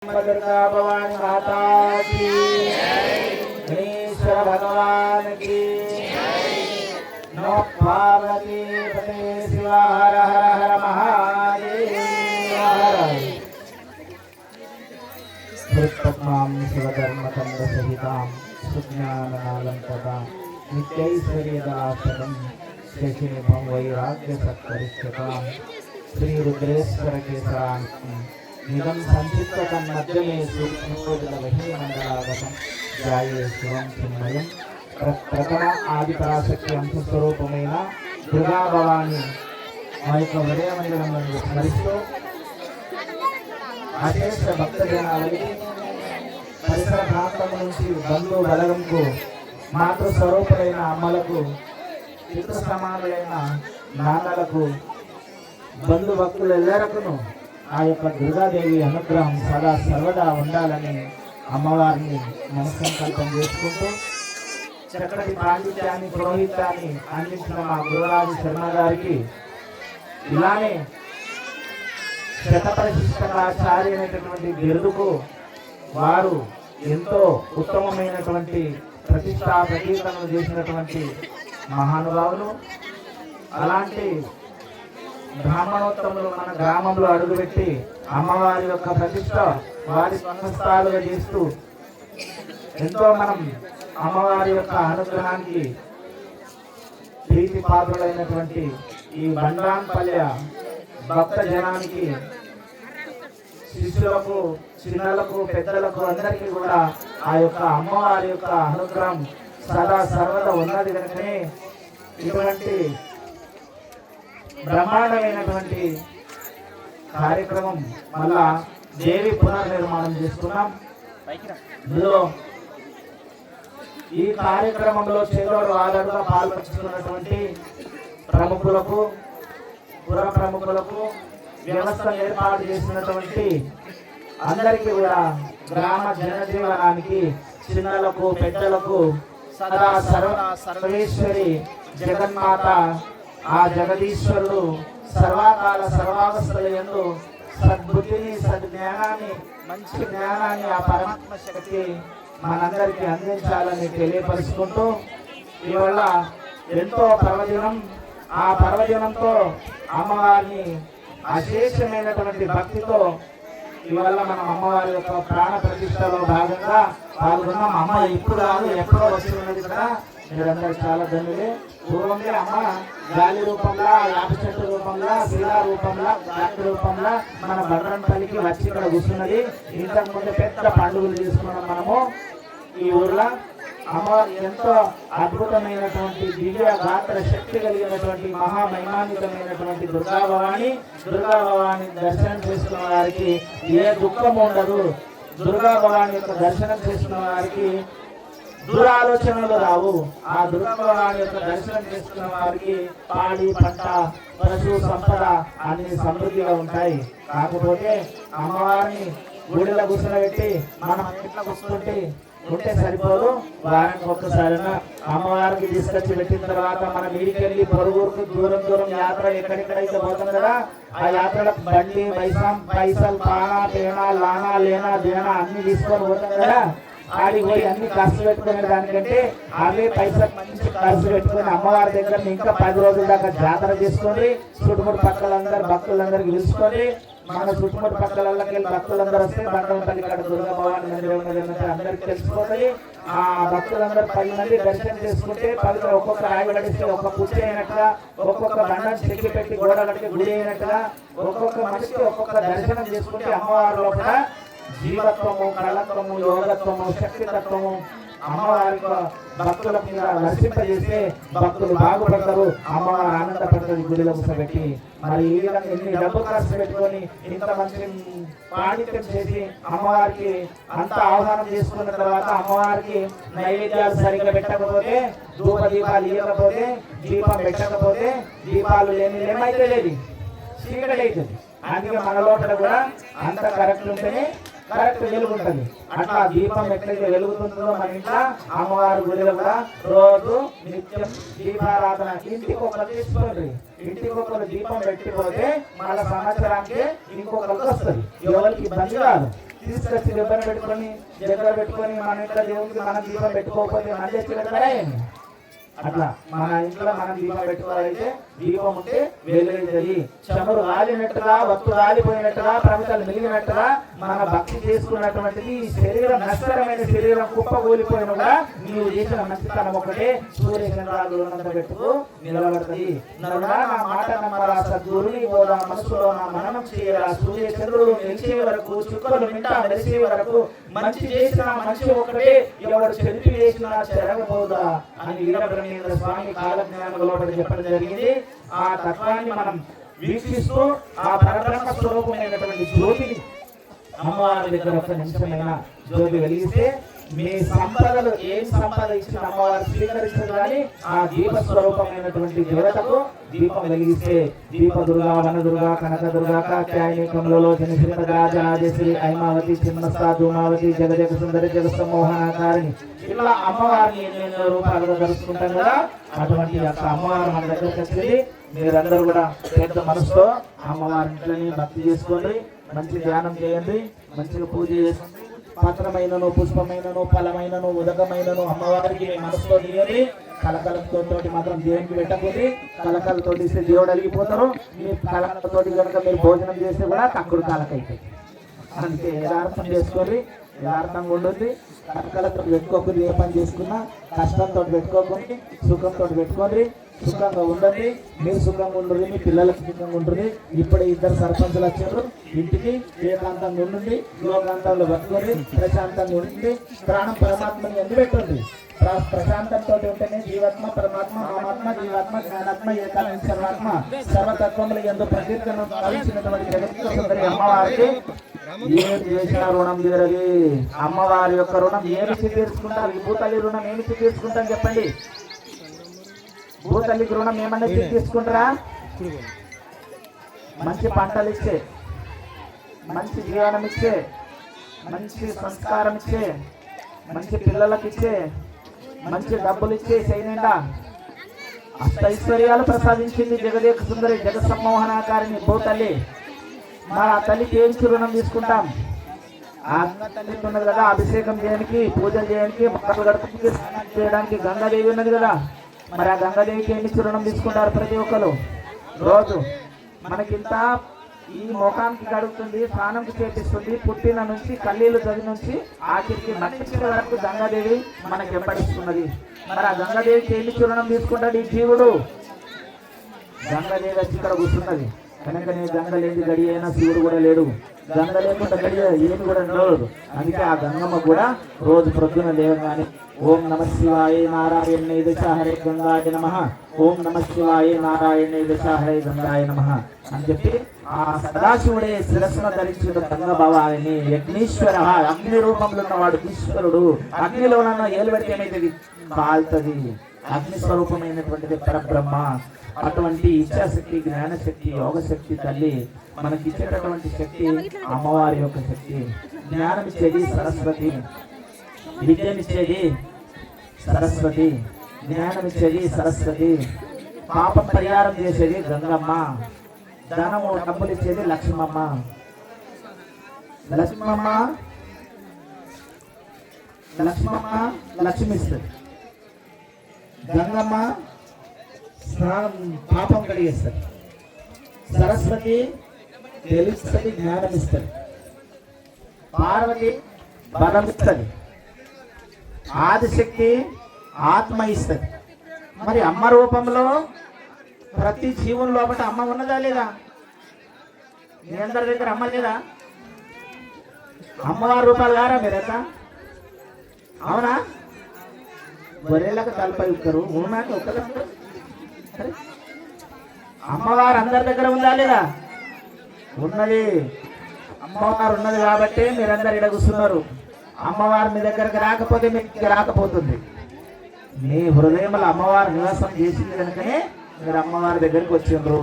दुर्गा भवानी माता की, गणेश्वर भगवान की, नमो पार्वती पते शिवा हर हर हर महादेव हर। पद्मां शिवधर्मकंद सहितां सुज्ञाननालंकतां नित्यैश्वर्यदासनं शशिनिभं वैराग्यसत्परिष्यतां श्रीरुद्रेश्वर केसरां निगम संचित्तकं मध्यमे सूक्ष्मोदलवहीमण्डलागतं ध्याये शिवं चिन्मयं प्रथम आदिपराशक्ति अंशस्वरूपమైన దుర్గా భవాని మా యొక్క హృదయ మందిరంలో స్మరిస్తూ అశేష భక్తజనాలకి పరిసర ప్రాంతం నుంచి బంధు బలగంకు మాతృ స్వరూపులైన అమ్మలకు పితృ సమానులైన నాన్నలకు బంధు భక్తులు ఎల్లరకును ఆ యొక్క దుర్గాదేవి అనుగ్రహం సదా సర్వదా ఉండాలని అమ్మవారిని మనస్సంకల్పం చేసుకుంటూ చక్కటి పాండిత్యాన్ని పురోహితాన్ని అందించిన మా గురురాజు శర్మ గారికి ఇలానే శతప్రతిష్ఠాచార్య అనేటటువంటి బిరుదుకు వారు ఎంతో ఉత్తమమైనటువంటి ప్రతిష్టా ప్రకీర్తనలు చేసినటువంటి మహానుభావులు. అలాంటి బ్రాహ్మణోత్తములు మన గ్రామంలో అడుగుపెట్టి అమ్మవారి యొక్క ప్రతిష్ట వారి సంస్థాలుగా చేస్తూ ఎంతో మనం అమ్మవారి యొక్క అనుగ్రహానికి ప్రీతి పాత్రులైనటువంటి ఈ బండాన్పల్లె భక్త జనానికి శిష్యులకు చిన్నలకు పెద్దలకు అందరికీ కూడా ఆ యొక్క అమ్మవారి యొక్క అనుగ్రహం సదా సర్వదా ఉన్నది కనుకనే ఇటువంటి బ్రహ్మాండమైనటువంటి కార్యక్రమం మళ్ళా దేవి పునర్నిర్మాణం చేసుకున్నాం. ఇందులో ఈ కార్యక్రమంలో చేదోడు ఆదరుగా పాల్పంచుకున్నటువంటి ప్రముఖులకు పుర ప్రముఖులకు వ్యవస్థ ఏర్పాటు చేసినటువంటి అందరికీ కూడా గ్రామ జనజీవనానికి చిన్నలకు పెద్దలకు సదా సర్వేశ్వరి జగన్మాత ఆ జగదీశ్వరుడు సర్వకాల సర్వావస్థలందు సద్బుద్ధిని సద్జ్ఞానాన్ని మంచి జ్ఞానాన్ని ఆ పరమాత్మ శక్తి మనందరికీ అందించాలని తెలియపరుచుకుంటూ ఇవల్ల ఎంతో పర్వదినం ఆ పర్వదినంతో అమ్మవారిని అశేషమైనటువంటి భక్తితో ఇవల్ల మనం అమ్మవారి యొక్క ప్రాణ ప్రతిష్టలో భాగంగా పాల్గొన్నాం. అమ్మ ఇప్పుడు కాదు ఎప్పుడో వచ్చి ఉన్నది కదా, మీరందరూ చాలా ధన్యులే. పూర్వంగా అమ్మ గాలి రూపంలో యాప చెట్టు రూపంలో శిలా రూపంలో గాలి రూపంలో మన బర్రంపల్లికి వచ్చి ఇక్కడ కూర్చున్నది. ఇంతకు ముందు పెద్ద పండుగలు చేసుకున్నాం మనము ఈ ఊర్లో. అమ్మవారు ఎంతో అద్భుతమైనటువంటి దివ్య గాత్ర శక్తి కలిగినటువంటి మహామహిమాన్వితమైనటువంటి దుర్గా భవాని దర్శనం చేసుకున్న వారికి ఏ దుఃఖం ఉండదు. దుర్గా భవాని యొక్క దర్శనం చేసుకున్న వారికి దురాలోచనలు రావు. ఆ దుర్గా భవాని యొక్క దర్శనం చేసుకున్న వారికి పాడి పంట పశు సంపద అన్ని సమృద్ధిగా ఉంటాయి. కాకపోతే అమ్మవారిని గుడిలో కూర్చోబెట్టి మనం ఎట్లా ఉంటే సరిపోదు. వారానికి ఒక్కసారైనా అమ్మవారికి తీసుకొచ్చి పెట్టిన తర్వాత మనం మీదికెళ్ళి పొరుగురికి దూరం యాత్ర ఎక్కడెక్కడైతే పోతాం కదా, ఆ యాత్రలో బండి పైసలు పానా పేనా లానా లేనా దేనా అన్ని తీసుకొని పోతాం కదా. ఆడికి పోయి అన్ని ఖర్చు పెట్టుకునే దానికంటే అవే పైసలు మంచి ఖర్చు పెట్టుకుని అమ్మవారి దగ్గర ఇంకా 10 రోజుల దాకా జాతర చేసుకోండి. చుట్టుముట్టు పక్కలందరూ భక్తులందరికీ పిలుచుకొని మన చుట్టుముట్టు పక్కలకి వెళ్ళి భక్తులందరూ వస్తే బండలపల్లి ఇక్కడ దుర్గా భవాని మందిరం ఉన్నది అందరికి తెలిసిపోతుంది. ఆ భక్తులందరూ 10 మంది దర్శనం చేసుకుంటే 10 ఒక్కొక్క రాయి గడిస్తే ఒక్క కుర్చీ అయినట్టుగా, ఒక్కొక్క బండను చెక్కి పెట్టి గోడ కట్టి గుడి అయినట్టుగా ఒక్కొక్క మనిషికి ఒక్కొక్క దర్శనం చేసుకుంటే అమ్మవారి లోపల జీవత్వము, కళత్వము, యోగత్వము, శక్తితత్వము అమ్మవారి భక్తుల మీద వర్షింపజేస్తే భక్తులు బాగుపడతారు. అమ్మవారు ఆనందపడుతుంది గుడిలో కూర్చోబెట్టి. మరి ఈ విధంగా ఎన్ని డబ్బు ఖర్చు పెట్టుకొని ఇంత మంచి పాండిత్యం చేసి అమ్మవారికి అంత ఆహ్వానం చేసుకున్న తర్వాత అమ్మవారికి నైవేద్యాలు సరిగ్గా పెట్టకపోతే, ధూప దీపాలు ఇవ్వకపోతే, దీపం పెట్టకపోతే, దీపాలు ఏమైతే లేదు చీకటి అవుతుంది. అందుకే మన లోపల కూడా అంత కరెక్ట్ ఉంటేనే కరెక్ట్ వెలుగుంటుంది. అట్లా దీపం ఎట్లయితే వెలుగుతుందో మన ఇంట్లో అమ్మవారి గుడిలో కూడా రోజు నిత్యం దీపారాధన ఇంటికి ఒకరు తీసుకోండి. ఇంటికి ఒకరు దీపం పెట్టిపోతే మళ్ళా సంవత్సరానికి ఇంకొకరికి వస్తుంది, ఎవరికి ఇబ్బంది కాదు. తీసుకొచ్చి దగ్గర పెట్టుకొని మన ఇంట్లో దేవుడికి మనం దీపం పెట్టుకోకపోతే మన తెచ్చి పెడతారా అట్లా మన ఇంట్లో మనం దీపం పెట్టుకోవాలైతే దీపం ఉంటే వెలుగుతుంది. చమురు గాలినట్టుగా వత్తు గాలిపోయినట్టుగా ప్రమితలు మిగిలినట్టుగా మన భక్తి చేసుకున్నటువంటిది శరీరం నష్టమైన శరీరం కుప్పకూలిపోయిన కూడా నీవు చేసిన మంచితనం ఒకటే సూర్యచంద్రాలు పెట్టుకు నిలబడుతుంది. నరుడా నా మాట నమ్మరా, సద్గురుని బోధ మనసులో నా మననం చేయరా, సూర్యచంద్రుడు నిలిచే వరకు చుక్కలు మింటా మెరిసే వరకు మంచి చేసిన మంచి ఒకటే, ఎవడు చెరిపి చేసినా చెరగబోదా అని వీరబ్రహ్మేంద్ర స్వామి కాలజ్ఞానంలో చెప్పడం జరిగింది. ఆ తత్వాన్ని మనం వీక్షిస్తూ ఆ పరబ్రహ్మ స్వరూపమైనటువంటి జ్యోతిని అమ్మవారి దగ్గర ఒక నిమిషమైన జ్యోతి వెలిగిస్తే మీ సంపదలు ఏం సంపద ఇచ్చిన అమ్మవారు స్వీకరించదు కానీ ఆ దీప స్వరూపమైనటువంటి దేవతకు దీపం వెలిగిస్తే దీప దుర్గా వన దుర్గా కనక దుర్గా కాత్యాయని కమలలో జనశ్రీ రాజరాజేశ్వరి ఐమావతి చిన్నస్తా ధూమావతి జగజగ సుందరి జగస్త మోహనాకారిని ఇలా అమ్మవారిని ఎన్నెన్నో రూపాలుగా దర్శించుకుంటాం కదా. అటువంటి యొక్క అమ్మవారు మన దగ్గరకు వచ్చింది. మీరందరూ కూడా పెద్ద మనసుతో అమ్మవారింట్లోని భక్తి చేసుకోండి, మంచి ధ్యానం చేయండి, మంచిగా పూజ చేసుకోండి. పత్రమైనను పుష్పమైనను ఫలమైనను ఉదకమైనను అమ్మవారికి మనసులో తీయండి. కలకలతో మాత్రం దేవునికి పెట్టకపోతే కలకలతో ఇస్తే దేవుడు అలిగిపోతారు. మీ కలకలతో కనుక మీరు భోజనం చేస్తే కూడా తక్కువ కలకైతే అందుకే యథార్థం చేసుకోండి, యథార్థంగా ఉంటుంది. కలకలతో పెట్టుకోకుండా ఏ పని చేసుకున్నా కష్టంతో పెట్టుకోకండి, సుఖంతో పెట్టుకోండి. సుఖంగా ఉండండి, మీరు సుఖంగా ఉంటుంది, మీ పిల్లలకు సుఖంగా ఉంటుంది. ఇప్పుడే ఇద్దరు సర్పంచులు వచ్చారు ఇంటికి. ఏకాంతంగా ఉండండి, లోకాంతంలో బతుకోండి, ప్రశాంతంగా ఉండండి. ప్రాణం పరమాత్మని ఎందు పెట్టండి. ప్రశాంతంతో ఉంటేనే జీవాత్మ పరమాత్మ మమాత్మ జీవాత్మ జ్ఞానాత్మ ఏకాత్మ సర్వాత్మ సర్వతత్వములు ఎందు ప్రకీర్తన భావించినటువంటి జగత్ సుందరి అమ్మవారికి ఏమి చేసిన రుణం తీరది. అమ్మవారి యొక్క రుణం ఏమిచ్చి తీర్చుకుంటారు? ఈ భూతల్లి రుణం ఏమిచ్చి తీర్చుకుంటాం చెప్పండి? భూతల్లికి రుణం ఏమన్నా తీసుకుంటారా? మంచి పంటలు ఇచ్చే, మంచి జీవనం ఇచ్చే, మంచి సంస్కారం ఇచ్చే, మంచి పిల్లలకు ఇచ్చే, మంచి డబ్బులు ఇచ్చే, చేయనిండా అష్టైశ్వర్యాలు ప్రసాదించింది జగదేక సుందరి జగసమ్మోహనాకారిని భూతల్లి. మరి ఆ తల్లికి ఏం రుణం తీసుకుంటాం? ఆ తల్లి ఉన్నది కదా, అభిషేకం చేయడానికి, పూజలు చేయడానికి, మొక్కలు గడపడానికి, చేయడానికి గంగాదేవి ఉన్నది కదా. మరి ఆ గంగాదేవికి ఎన్ని రుణం తీసుకుంటారు ప్రతి ఒక్కరు? రోజు మనకింత ఈ ముఖానికి గడుపుతుంది, స్నానంకి చేపిస్తుంది, పుట్టిన నుంచి కళ్ళీలు చదివి నుంచి ఆఖరికి మట్టి వరకు గంగాదేవి మనకి వెంబడిస్తున్నది. మరి ఆ గంగాదేవికి ఎన్ని రుణం తీసుకుంటాడు ఈ జీవుడు? గంగాదేవి వచ్చి ఇక్కడ కూర్చున్నది కనుక నేను గంగ లేని గడి అయినా శివుడు కూడా లేడు, గంగ లేకుండా గడి ఏమి కూడా లేదు. అందుకే ఆ గంగమ్మ కూడా రోజు ప్రొద్దున లేవగానే ఓం నమ శివాయ నారాయణ దశ హరే గంగాయ నమ, ఓం నమ శివాయ నారాయణ దశ హరే గంగాయ నమ అని చెప్పి ఆ సదాశివుడే శిరస్సున ధరించిన గంగ భవాని యజ్ఞేశ్వర, అగ్ని రూపంలో ఉన్నవాడు ఈశ్వరుడు. అగ్నిలో ఉన్న ఏలు పెడితే ఏమైతుంది? కాల్తది. అగ్ని స్వరూపమైనటువంటిది పరబ్రహ్మ. అటువంటి ఇచ్ఛాశక్తి, జ్ఞానశక్తి, యోగశక్తి తల్లి మనకి ఇచ్చేటటువంటి శక్తి అమ్మవారి యొక్క శక్తి. జ్ఞానం ఇచ్చేది సరస్వతి, విద్యనిచ్చేది సరస్వతి, జ్ఞానం ఇచ్చేది సరస్వతి, పాపం పరిహారం చేసేది గంగమ్మ, ధనము డబ్బులు ఇచ్చేది లక్ష్మమ్మ. లక్ష్మమ్మ లక్ష్మమ్మ లక్ష్మి ఇస్తుంది, గంగమ్మ స్నానం పాపం కడిగేస్తుంది, సరస్వతి తెలుస్తుంది, జ్ఞానం ఇస్తుంది, పార్వతి బలం ఇస్తుంది, ఆదిశక్తి ఆత్మ ఇస్తుంది. మరి అమ్మ రూపంలో ప్రతి జీవుని లోపల అమ్మ ఉన్నదా లేదా? మీ అందరి దగ్గర అమ్మ లేదా? అమ్మవారి రూపాలు గారా మీరంతా? అవునా? గొర్రెలకు తలపై ఒక్కరు ఉన్నాక ఒక్కరు. అమ్మవారు అందరి దగ్గర ఉందా లేదా? ఉన్నది. అమ్మవారు ఉన్నది కాబట్టి మీరందరు ఇక్కడ కూర్చున్నారు. అమ్మవారు మీ దగ్గరకు రాకపోతే మీకు రాకపోతుంది. మీ హృదయంలో అమ్మవారు నివాసం చేసింది కనుకనే మీరు అమ్మవారి దగ్గరికి వచ్చిండ్రు.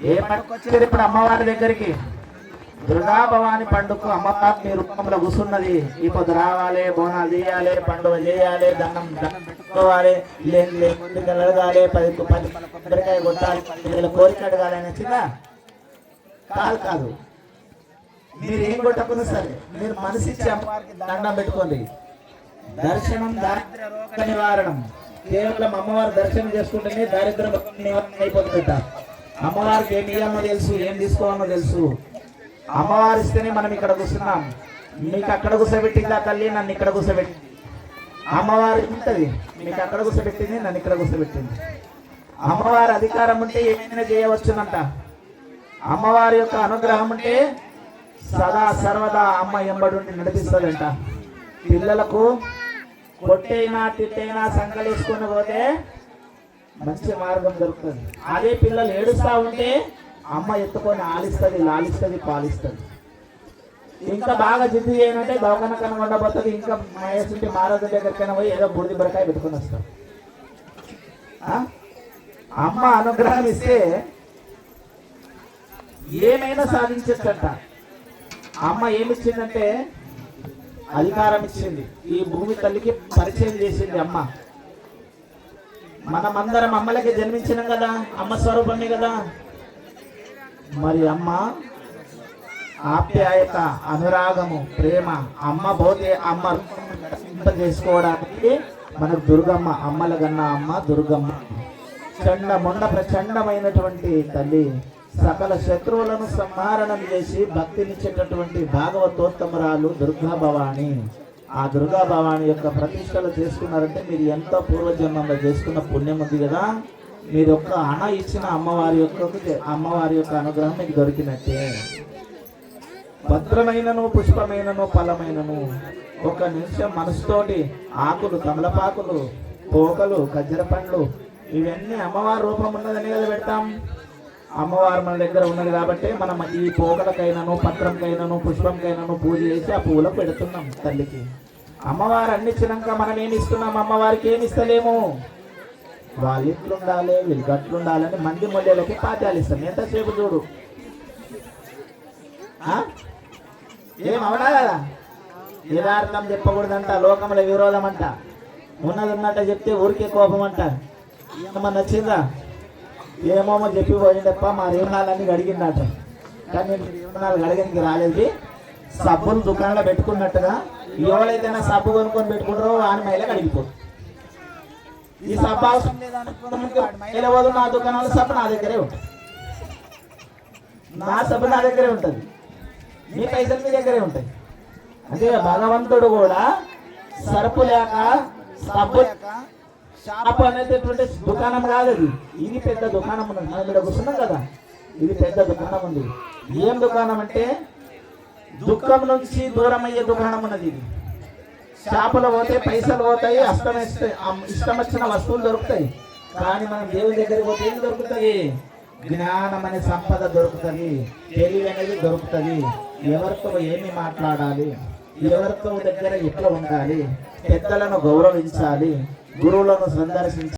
ఏ పండుగ వచ్చారు ఇప్పుడు అమ్మవారి దగ్గరికి? దుర్గా భవాని పండుగ అమ్మవారు మీ రూపంలో కూర్చున్నది. ఈ పొద్దు రావాలి, బోనాలు చేయాలి, పండుగ చేయాలి, దండం పెట్టుకోవాలి, ముందుకు వెళ్ళగాలి, 10 కొబ్బరికాయ కొట్టాలి, కోరిక అడగాలి అనేసిగా కాదు. మీరు ఏం కొట్టకున్నా సరే మీరు మనసిచ్చి అమ్మవారికి దండం పెట్టుకోండి. దర్శనం దారిద్ర్య రోగ నివారణం. కేవలం అమ్మవారి దర్శనం చేసుకుంటేనే దారిద్ర్య నివారణ అయిపోతుందట. అమ్మవారికి ఏం ఇవ్వాలనో తెలుసు, ఏం తీసుకోవాలనో తెలుసు. అమ్మవారు ఇస్తేనే మనం ఇక్కడ కూర్చున్నాం. మీకు అక్కడ కూర్చోబెట్టింది ఆ తల్లి, నన్ను ఇక్కడ కూర్చోబెట్టింది. అమ్మవారు ఉంటుంది, మీకు అక్కడ కూర్చోబెట్టింది, నన్ను ఇక్కడ కూర్చోబెట్టింది. అమ్మవారి అధికారం ఉంటే ఏమైనా చేయవచ్చునంట. అమ్మవారి యొక్క అనుగ్రహం ఉంటే సదా సర్వదా అమ్మ ఎంబడి నడిపిస్తుందంట. పిల్లలకు కొట్టైనా తిట్టైనా సంకలేసుకొని పోతే మంచి మార్గం దొరుకుతుంది. అదే పిల్లలు ఏడుస్తూ ఉంటే అమ్మ ఎత్తుకొని ఆలిస్తుంది, లాలిస్తుంది, పాలిస్తుంది. ఇంకా బాగా జిద్దు చేయనంటే దవాఖాన కన్నా ఉండబోతుంది. ఇంకా మహేషుంటి మహారాజు దగ్గరికైనా పోయి ఏదో బుడిది బరకాయ పెట్టుకుని వస్తాం. అమ్మ అనుగ్రహం ఇస్తే ఏమైనా సాధించచ్చంట. అమ్మ ఏమిచ్చిందంటే అధికారం ఇచ్చింది. ఈ భూమి తల్లికి పరిచయం చేసింది అమ్మ. మనమందరం అమ్మలకి జన్మించినాం కదా, అమ్మ స్వరూపమే కదా. మరి అమ్మ ఆప్యాయత, అనురాగము, ప్రేమ అమ్మ పోతే అమ్మ చేసుకోవడానికి మనకు దుర్గమ్మ, అమ్మల గన్న అమ్మ దుర్గమ్మ. చండముండ ప్రచండమైనటువంటి తల్లి సకల శత్రువులను సంహారణం చేసి భక్తినిచ్చేటటువంటి భాగవతోత్తమరాలు దుర్గా భవాని. ఆ దుర్గా భవాని యొక్క ప్రతిష్టలు చేసుకున్నారంటే మీరు ఎంతో పూర్వజన్మంలో చేసుకున్న పుణ్యం ఉంది కదా. మీరు ఒక్క అణ ఇచ్చిన అమ్మవారి యొక్క అనుగ్రహం మీకు దొరికినట్టే. భద్రమైనను పుష్పమైనను ఫలమైనను ఒక నిమిషం మనసుతోటి ఆకులు, తమలపాకులు, పోకలు, ఖజ్జర పండ్లు ఇవన్నీ అమ్మవారి రూపం ఉన్నదని కదా పెడతాం. అమ్మవారు మన దగ్గర ఉన్నది కాబట్టి మనం ఈ పోకలకైనాను, పత్రంకైనాను, పుష్పంకైనాను పూజ చేసి ఆ పువ్వులకు పెడుతున్నాం తల్లికి. అమ్మవారు అన్ని ఇచ్చినాక మనం ఏమి ఇస్తున్నాం? అమ్మవారికి ఏమి ఇస్తలేము. వాళ్ళు ఇట్లుండాలి, వీళ్ళు గట్లుండాలని మంది మొల్లెలకి పాత్యాలు ఇస్తాం. ఎంతసేపు చూడు. ఏమవడా కదా. యథార్థం చెప్పకూడదంట, లోకంలో విరోధం అంట. ఉన్నది ఉన్నట్ట చెప్తే ఊరికే కోపం అంట. ఏమన్నా నచ్చిందా? ఏమోమో చెప్పి పోయిందప్ప మా రేవనాలన్నీ గడిగిందట. కానీ నేను రేవనాలు గడగనికి రాలేదు. సబ్బులు దుకాణంలో పెట్టుకున్నట్టుగా ఎవరైతేనా సబ్బు కొనుక్కొని పెట్టుకుంటారో వాని మైల గడిగిపోతుంది. ఈ సబ్బు అవసరం లేదనుకుంటే నా దుకాణంలో సబ్బు నా దగ్గరే ఉంటుంది, నా సబ్బు నా దగ్గరే ఉంటుంది, మీ పైసలు మీ దగ్గరే ఉంటాయి. అంటే భగవంతుడు కూడా సరుపు లేక, సబ్బు లేక షాపు అనేటటువంటి దుకాణం కాదు అది. ఇది పెద్ద దుకాణం ఉన్నది. మనం ఇక్కడ కూర్చున్నాం కదా, ఇది పెద్ద దుకాణం ఉంది. ఏం దుకాణం అంటే దుఃఖం నుంచి దూరం అయ్యే దుకాణం ఉన్నది ఇది. షాపులో పోతే పైసలు పోతాయి, ఇష్టం వచ్చిన వస్తువులు దొరుకుతాయి. కానీ మనం దేవుని దగ్గరికి పోతే ఏం దొరుకుతుంది? జ్ఞానం అనే సంపద దొరుకుతుంది, తెలివి అనేది దొరుకుతుంది. ఎవరితో ఏమి మాట్లాడాలి, ఎవరితో దగ్గర ఎట్లా ఉండాలి, పెద్దలను గౌరవించాలి, గురువులను సందర్శించాలి.